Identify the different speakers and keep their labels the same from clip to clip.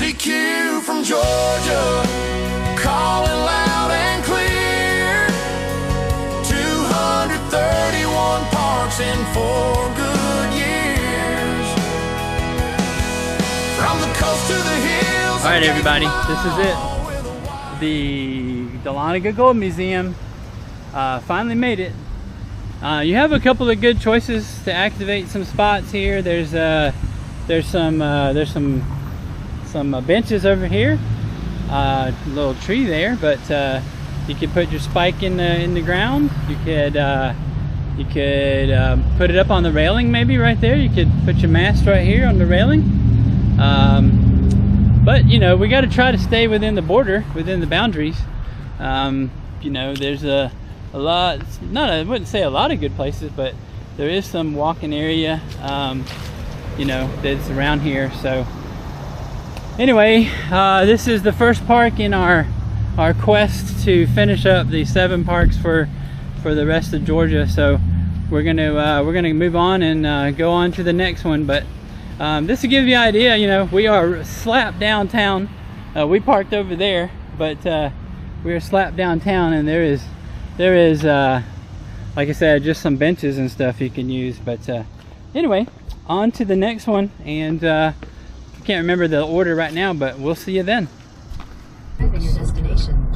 Speaker 1: CQ from Georgia, calling loud and clear. 231 parks in 4 good years. From the coast to the hills.
Speaker 2: All right, everybody, this is it. The Dahlonega Gold Museum finally made it. You have a couple of good choices to activate some spots here. There's some benches over here, a little tree there, but you could put your spike in the ground. You could put it up on the railing, maybe right there. You could put your mast right here on the railing. But you know, we got to try to stay within the border, within the boundaries. You know, there's a lot, I wouldn't say a lot of good places, but there is some walking area, you know, that's around here. So anyway, this is the first park in our quest to finish up the 7 parks for the rest of Georgia. So we're gonna move on and go on to the next one. But this will give you an idea. You know, we are slap downtown. We parked over there, but we are slap downtown, and there is like I said, just some benches and stuff you can use. But anyway, on to the next one, and I can't remember the order right now, but we'll see you then.
Speaker 3: Your destination.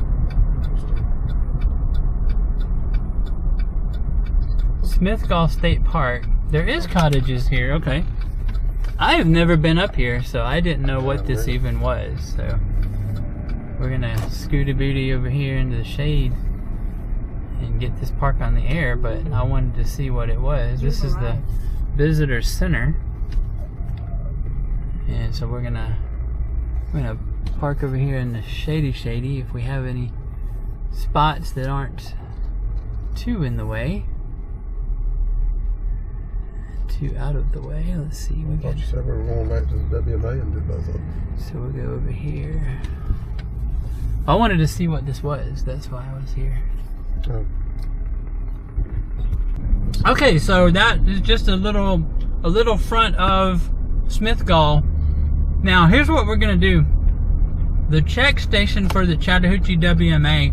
Speaker 2: Smithgall State Park. There is cottages here. Okay, I have never been up here, so I didn't know what this even was. So we're gonna scoot a booty over here into the shade and get this park on the air, but I wanted to see what it was. This is the visitor center, and so we're gonna park over here in the shady if we have any spots that aren't too in the way, too out of the way. Let's see.
Speaker 4: I thought you said we were going back to the WMA and do both of them.
Speaker 2: So we'll go over here. I wanted to see what this was. That's why I was here.
Speaker 4: Oh.
Speaker 2: Okay, so that is just a little front of Smithgall. Now here's what we're gonna do. The check station for the Chattahoochee WMA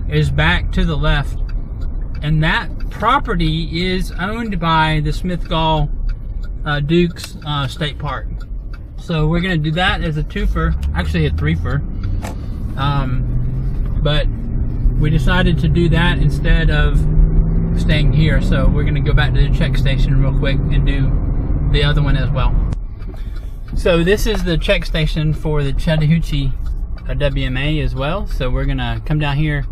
Speaker 2: is back to the left, and that property is owned by the Smithgall Dukes State Park. So we're gonna do that as a twofer, actually a threefer. But we decided to do that instead of staying here, so we're gonna go back to the check station real quick and do the other one as well. So this is the check station for the Chattahoochee WMA as well. So we're gonna come down here,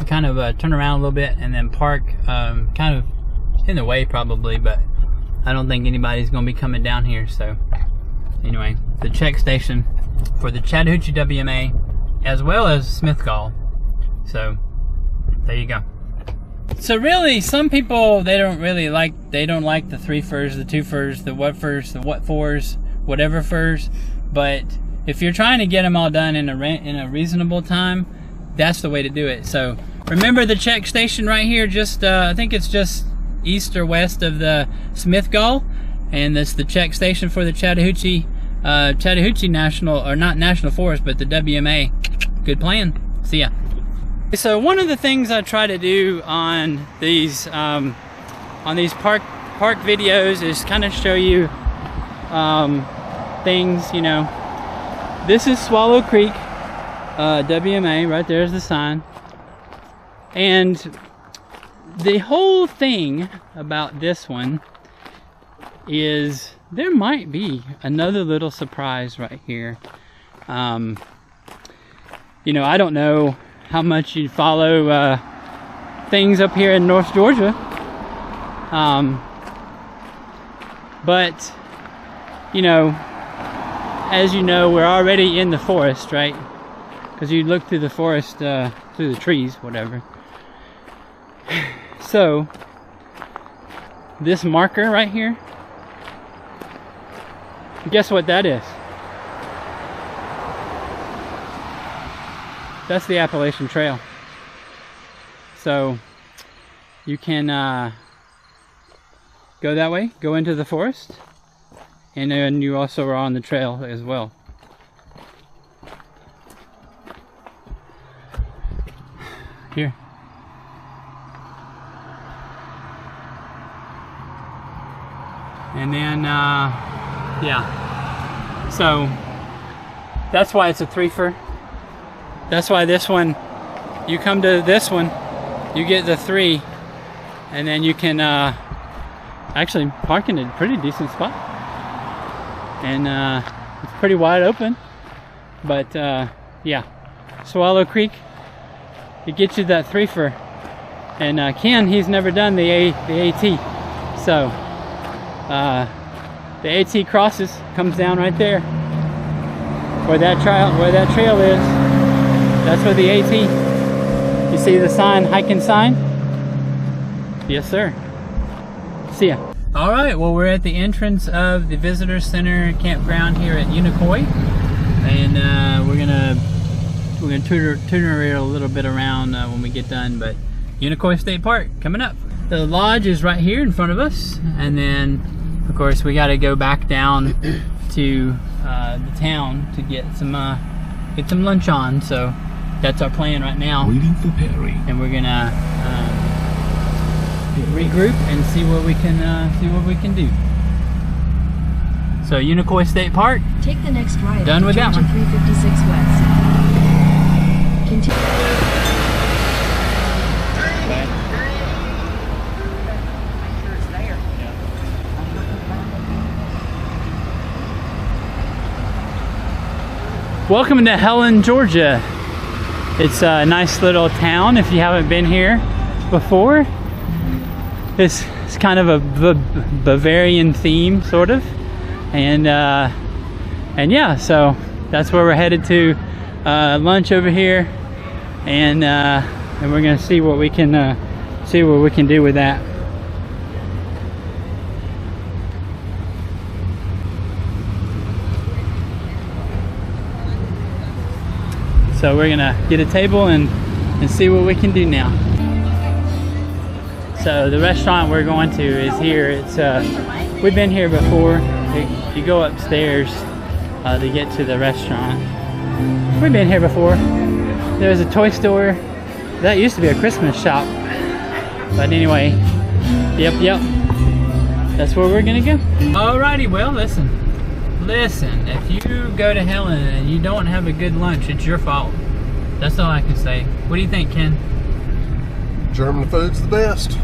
Speaker 2: kind of turn around a little bit, and then park kind of in the way probably, but I don't think anybody's gonna be coming down here. So anyway, the check station for the Chattahoochee WMA as well as Smithgall. So there you go. So really, some people, they don't like the 3-furs, the 2-furs, the what-furs, the what-fors, whatever furs. But if you're trying to get them all done in a reasonable time, that's the way to do it. So remember the check station right here, just I think it's just east or west of the Smithgall, and that's the check station for the Chattahoochee National, or not National Forest, but the WMA. Good plan. See ya. So one of the things I try to do on these park videos is kind of show you things, you know. This is Swallow Creek WMA, right there's the sign. And the whole thing about this one is there might be another little surprise right here. You know, I don't know how much you follow things up here in North Georgia, but you know, as you know, we're already in the forest, right? Because you look through the forest, through the trees, whatever. So this marker right here, guess what that is? That's the Appalachian Trail. So you can go that way, go into the forest, and then you also are on the trail as well. Here. And then, yeah. So, that's why it's a threefer. That's why this one, you come to this one, you get the 3, and then you can actually park in a pretty decent spot. And it's pretty wide open. But yeah, Swallow Creek, it gets you that threefer. And Ken, he's never done the AT. So the AT crosses, comes down right there where that trail is. That's where the AT. You see the sign, hiking sign? Yes, sir. See ya. All right, well, we're at the entrance of the Visitor Center campground here at Unicoi, and we're gonna tuner it a little bit around when we get done. But Unicoi State Park coming up. The lodge is right here in front of us, and then of course we got to go back down to the town to get some lunch on. So that's our plan right now.
Speaker 5: Waiting for Perry.
Speaker 2: And we're gonna regroup and see what we can do. So Unicoi State Park.
Speaker 3: Take the next right.
Speaker 2: Done with that one.
Speaker 3: 356 West. Continue.
Speaker 2: Welcome to Helen, Georgia. It's a nice little town if you haven't been here before. It's kind of a Bavarian theme, sort of, and yeah, so that's where we're headed to lunch over here, and we're gonna see what we can do with that. So we're gonna get a table and see what we can do now. So the restaurant we're going to is here. It's we've been here before. You go upstairs to get to the restaurant. We've been here before. There's a toy store. That used to be a Christmas shop. But anyway, yep. That's where we're gonna go. Alrighty, well, listen, if you go to Helen and you don't have a good lunch, it's your fault. That's all I can say. What do you think, Ken?
Speaker 4: German food's the best.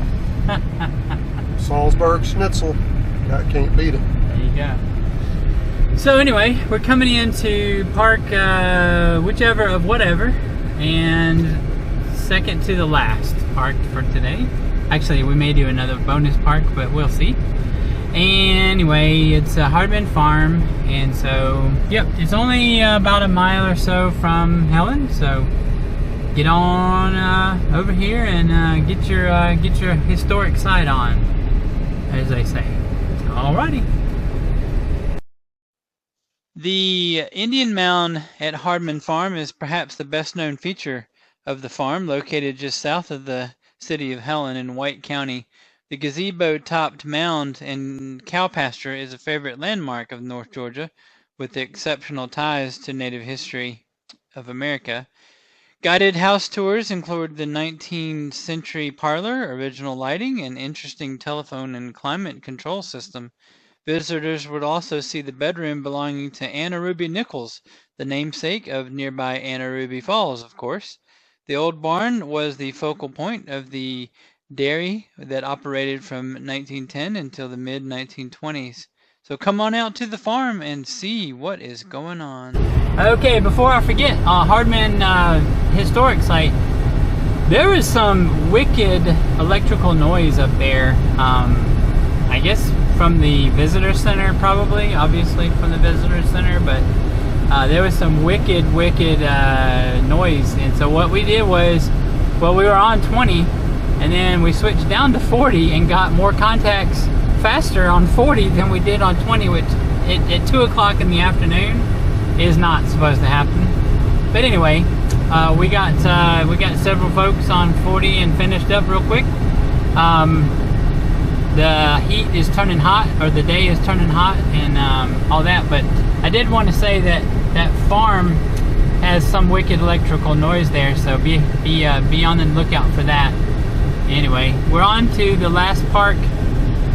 Speaker 4: Salzburg Schnitzel. I can't beat it.
Speaker 2: There you go. So anyway, we're coming into park whichever of whatever, and second to the last park for today. Actually, we may do another bonus park, but we'll see. Anyway, it's Hardman Farm, and so yep, it's only about a mile or so from Helen. So get on over here and get your historic side on, as they say. Alrighty. The Indian Mound at Hardman Farm is perhaps the best known feature of the farm, located just south of the city of Helen in White County. The gazebo-topped mound and cow pasture is a favorite landmark of North Georgia, with exceptional ties to Native history of America. Guided house tours include the 19th century parlor, original lighting, and interesting telephone and climate control system. Visitors would also see the bedroom belonging to Anna Ruby Nichols, the namesake of nearby Anna Ruby Falls, of course. The old barn was the focal point of the dairy that operated from 1910 until the mid-1920s. So come on out to the farm and see what is going on. Okay, before I forget, Hardman Historic Site, there is some wicked electrical noise up there. I guess from the visitor center, probably, obviously from the visitor center, but there was some wicked noise. And so what we did was, well, we were on 20, and then we switched down to 40 and got more contacts faster on 40 than we did on 20, which at 2 o'clock in the afternoon is not supposed to happen. But anyway, we got several folks on 40 and finished up real quick. The heat is turning hot, or the day is turning hot, and all that. But I did want to say that that farm has some wicked electrical noise there, so be on the lookout for that. Anyway, we're on to the last park.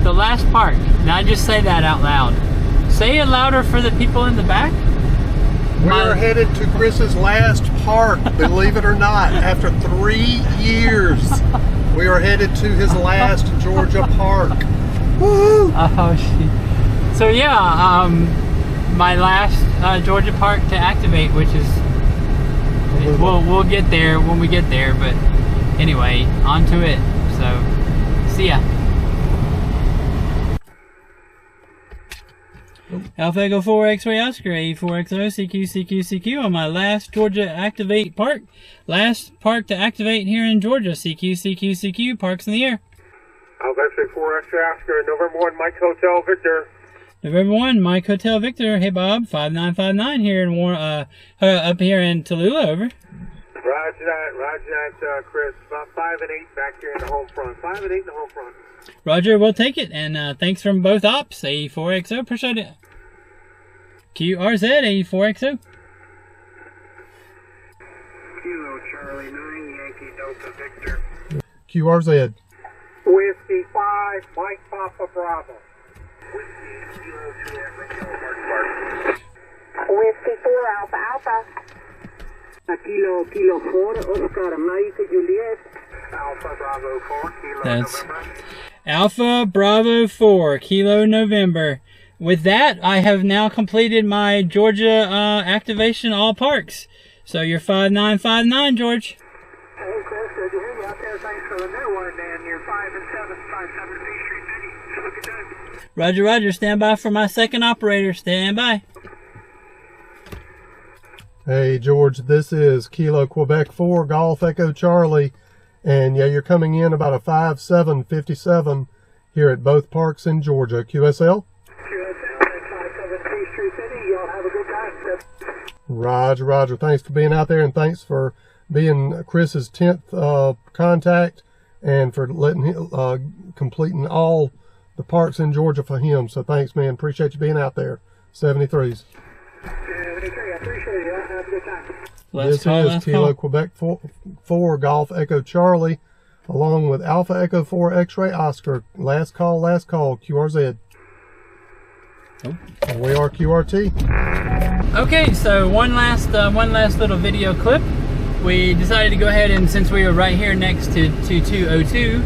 Speaker 2: The last park. Now I just say that out loud. Say it louder for the people in the back.
Speaker 4: We're headed to Chris's last park, believe it or not. After 3 years, we are headed to his last Georgia park. Woo!
Speaker 2: Oh shit. So yeah, my last Georgia park to activate, which is we'll get there when we get there, but anyway, on to it. So see ya. Alpha Echo 4 X-Ray Oscar A4XO CQ on my last Georgia activate park. Last park to activate here in Georgia. CQ parks in the air.
Speaker 5: Alpha X-Ray 4 X-Ray Oscar, November 1 Mike Hotel Victor.
Speaker 2: November 1 Mike Hotel Victor. Hey Bob, 5959 here in up here in Tallulah, over.
Speaker 5: Roger that, Chris. About 5 and 8 back here in the home front. 5 and 8 in the home front.
Speaker 2: Roger, we'll take it, and thanks from both ops. A4XO, appreciate it. QRZ, A4XO.
Speaker 5: Kilo Charlie 9, Yankee Delta Victor.
Speaker 4: QRZ.
Speaker 5: Whiskey 5, Mike Papa Bravo. Whiskey Kilo 2 Echo Mark.
Speaker 6: Whiskey 4 Alpha Alpha. Kilo 4 Oscar Mike Juliet.
Speaker 5: Alpha Bravo 4, Kilo
Speaker 2: That's
Speaker 5: November.
Speaker 2: Alpha Bravo 4, Kilo November. With that, I have now completed my Georgia activation all parks. So you're 5959, George.
Speaker 5: Hey Chris, good to hear you out there. Thanks for the new one, man. You're 5 and 7, 57 B Street City. Have a good time.
Speaker 2: Roger, Roger. Stand by for my second operator. Stand by.
Speaker 4: Hey George, this is Kilo Quebec 4 Golf Echo Charlie, and yeah, you're coming in about a 5-7-57 here at both parks in Georgia. QSL? Roger, Roger. Thanks for being out there, and thanks for being Chris's 10th contact, and for letting him completing all the parks in Georgia for him. So thanks, man. Appreciate you being out there. 73s.
Speaker 5: 73, I appreciate it. Have a good time.
Speaker 2: Let's
Speaker 4: This is Kilo Quebec 4 Golf Echo Charlie, along with Alpha Echo 4 X-Ray Oscar. Last call, QRZ.
Speaker 2: Oh.
Speaker 4: And we are QRT.
Speaker 2: Okay, so one last little video clip. We decided to go ahead, and since we were right here next to 202,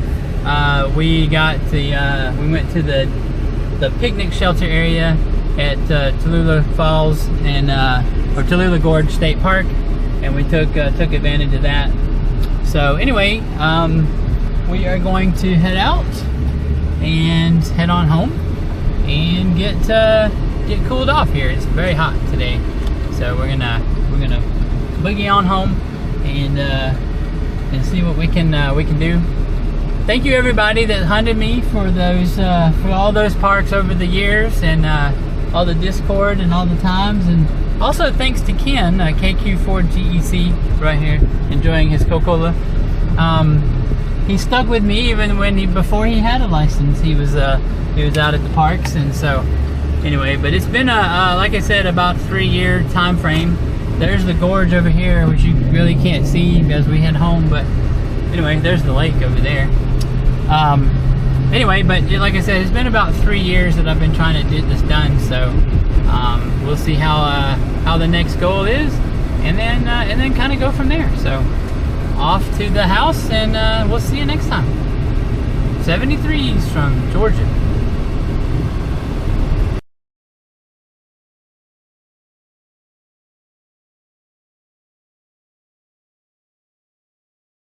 Speaker 2: we went to the picnic shelter area at Tallulah Falls and or Tallulah Gorge State Park, and we took advantage of that. So anyway, we are going to head out and head on home and get cooled off here. It's very hot today, so we're gonna boogie on home and see what we can do. Thank you everybody that hunted me for those for all those parks over the years, and all the Discord and all the times, and also thanks to Ken, KQ4GEC right here, enjoying his Coca-Cola. He stuck with me even before he had a license. He was out at the parks, and so anyway, but it's been like I said, about 3-year time frame. There's the gorge over here, which you really can't see as we head home, but anyway, there's the lake over there. Anyway, but like I said, it's been about 3 years that I've been trying to get this done, so we'll see how the next goal is, and then kind of go from there. So off to the house, and we'll see you next time. 73s from Georgia.